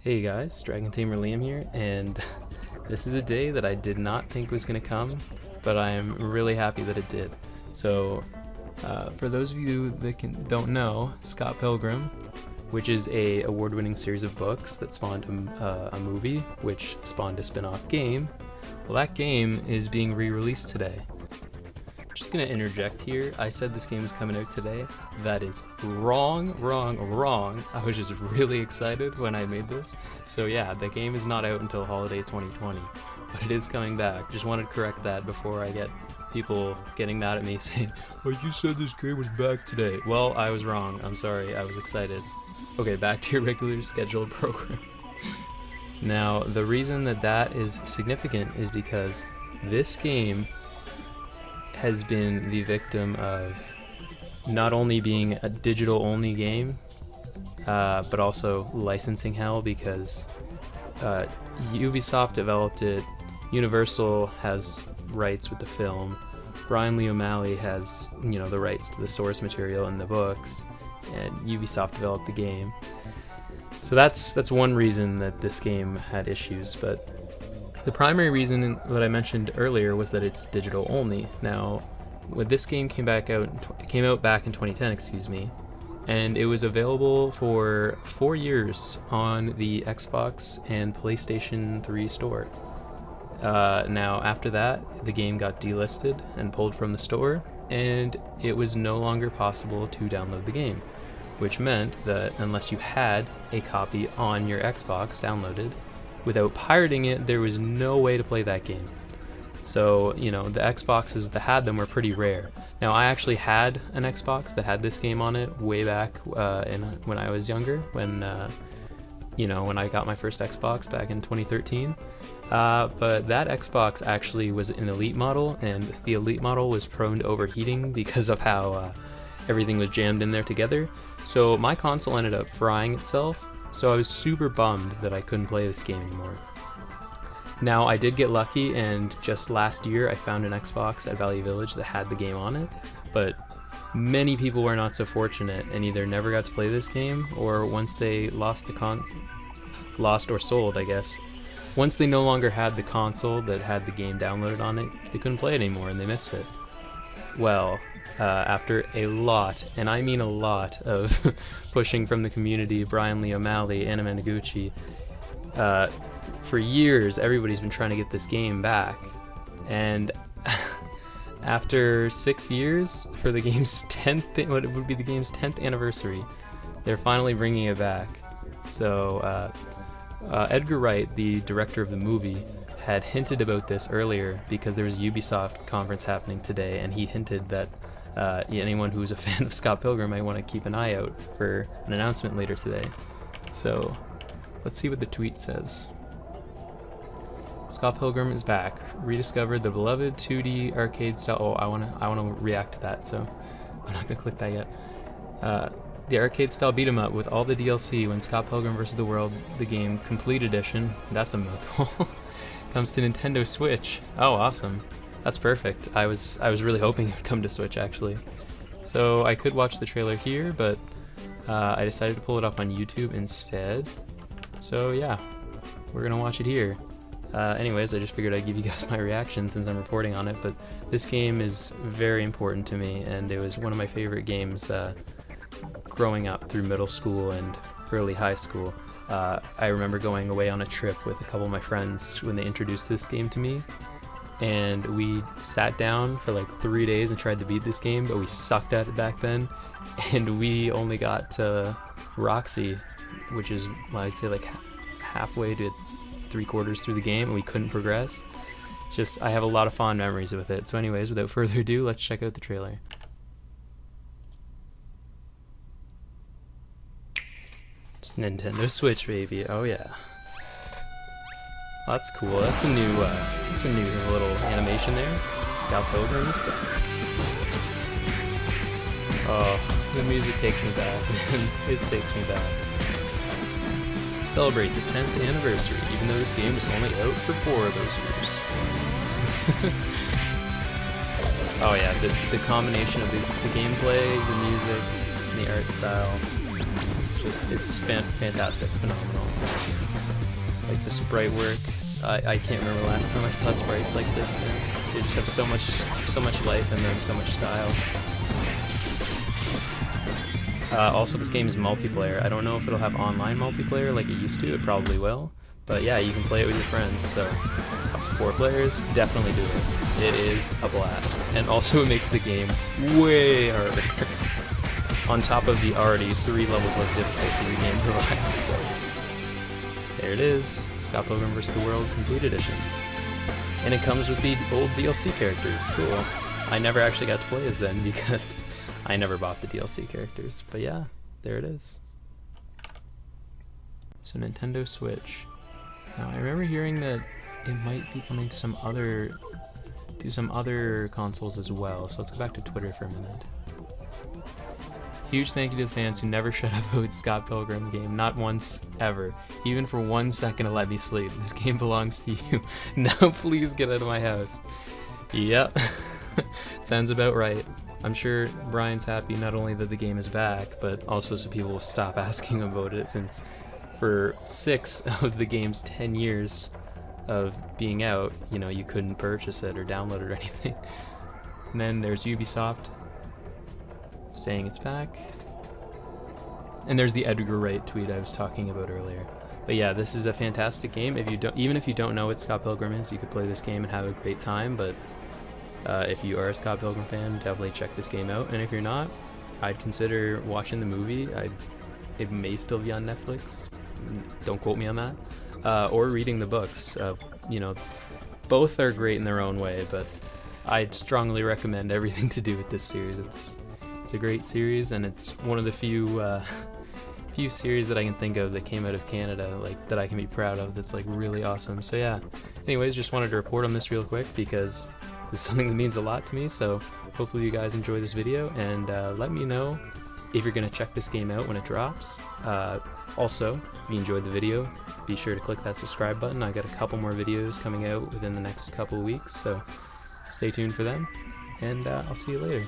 Hey guys, Dragon Tamer Liam here, and this is a day that I did not think was going to come, but I am really happy that it did. So, for those of you that don't know, Scott Pilgrim, which is a award-winning series of books that spawned a movie, which spawned a spin-off game, well, that game is being re-released today. Just gonna interject here. I said this game is coming out today. That is wrong. I was just really excited when I made this. So yeah, the game is not out until holiday 2020, but it is coming back. Just wanted to correct that before I get people getting mad at me saying, "Oh, you said this game was back today." Well, I was wrong. I'm sorry. I was excited. Okay, back to your regular scheduled program. Now, the reason that is significant is because this game has been the victim of not only being a digital-only game, but also licensing hell, because Ubisoft developed it, Universal has rights with the film, Brian Lee O'Malley has, the rights to the source material in the books, and Ubisoft developed the game. So that's one reason that this game had issues, but the primary reason that I mentioned earlier was that it's digital only. Now, when this game came out back in 2010, and it was available for 4 years on the Xbox and PlayStation 3 store. Now, after that, the game got delisted and pulled from the store, and it was no longer possible to download the game, which meant that unless you had a copy on your Xbox downloaded, without pirating it, there was no way to play that game. So, the Xboxes that had them were pretty rare. Now, I actually had an Xbox that had this game on it way back when I was younger, when I got my first Xbox back in 2013. But that Xbox actually was an Elite model, and the Elite model was prone to overheating because of how everything was jammed in there together. So my console ended up frying itself. So I was super bummed that I couldn't play this game anymore. Now, I did get lucky, and just last year I found an Xbox at Valley Village that had the game on it, but many people were not so fortunate and either never got to play this game, or once they lost or sold, I guess. Once they no longer had the console that had the game downloaded on it, they couldn't play it anymore and they missed it. Well, after a lot, and I mean a lot, of pushing from the community, Brian Lee O'Malley, Anna Managuchi, for years everybody's been trying to get this game back, and after 6 years, for the game's 10th anniversary, they're finally bringing it back. So Edgar Wright, the director of the movie, had hinted about this earlier because there was a Ubisoft conference happening today, and he hinted that anyone who's a fan of Scott Pilgrim might want to keep an eye out for an announcement later today. So let's see what the tweet says. Scott Pilgrim is back. Rediscovered the beloved 2D arcade style. Oh, I wanna react to that, so I'm not gonna click that yet. The arcade style beat 'em up with all the DLC when Scott Pilgrim vs. the World, the game complete edition. That's a mouthful. Comes to Nintendo Switch. Oh, awesome. That's perfect. I was really hoping it would come to Switch, actually. So I could watch the trailer here, but I decided to pull it up on YouTube instead. So yeah, we're gonna watch it here. Anyways, I just figured I'd give you guys my reaction since I'm reporting on it, but this game is very important to me, and it was one of my favorite games growing up through middle school and early high school. I remember going away on a trip with a couple of my friends when they introduced this game to me, and we sat down for like 3 days and tried to beat this game, but we sucked at it back then, and we only got to Roxy, which is, I'd say, like halfway to 3/4 through the game, and we couldn't progress. Just, I have a lot of fond memories with it. So anyways, without further ado, let's check out the trailer. It's Nintendo Switch, baby. Oh yeah. That's cool. That's a new little animation there. Scott Pilgrim's back. Oh, the music takes me back, man. It takes me back. Celebrate the 10th anniversary, even though this game was only out for 4 of those years. Oh yeah, the combination of the gameplay, the music, and the art style, it's fantastic, phenomenal. like the sprite work. I can't remember the last time I saw sprites like this, man. They just have so much life in them, so much style. Also, this game is multiplayer. I don't know if it'll have online multiplayer like it used to. It probably will. But yeah, you can play it with your friends, so up to 4 players, definitely do it. It is a blast. And also it makes the game way harder. On top of the already 3 levels of difficulty the game provides, so there it is, Scott Pilgrim vs. the World Complete Edition. And it comes with the old DLC characters, cool. I never actually got to play as them because I never bought the DLC characters, but yeah, there it is. So Nintendo Switch. Now I remember hearing that it might be coming to some other consoles as well, so let's go back to Twitter for a minute. Huge thank you to the fans who never shut up about Scott Pilgrim Game, not once, ever. Even for 1 second to let me sleep. This game belongs to you. Now please get out of my house. Yep. Sounds about right. I'm sure Brian's happy not only that the game is back, but also so people will stop asking about it, since for 6 of the game's 10 years of being out, you know, you couldn't purchase it or download it or anything. And then there's Ubisoft saying it's back. And there's the Edgar Wright tweet I was talking about earlier. But yeah, this is a fantastic game. Even if you don't know what Scott Pilgrim is, you could play this game and have a great time. But if you are a Scott Pilgrim fan, definitely check this game out. And if you're not, I'd consider watching the movie. It may still be on Netflix. Don't quote me on that. Or reading the books. You know, both are great in their own way, but I'd strongly recommend everything to do with this series. It's a great series, and it's one of the few series that I can think of that came out of Canada, like that I can be proud of. That's like really awesome. So yeah. Anyways, just wanted to report on this real quick because this is something that means a lot to me. So hopefully you guys enjoy this video, and let me know if you're gonna check this game out when it drops. Also, if you enjoyed the video, be sure to click that subscribe button. I got a couple more videos coming out within the next couple of weeks, so stay tuned for them, and I'll see you later.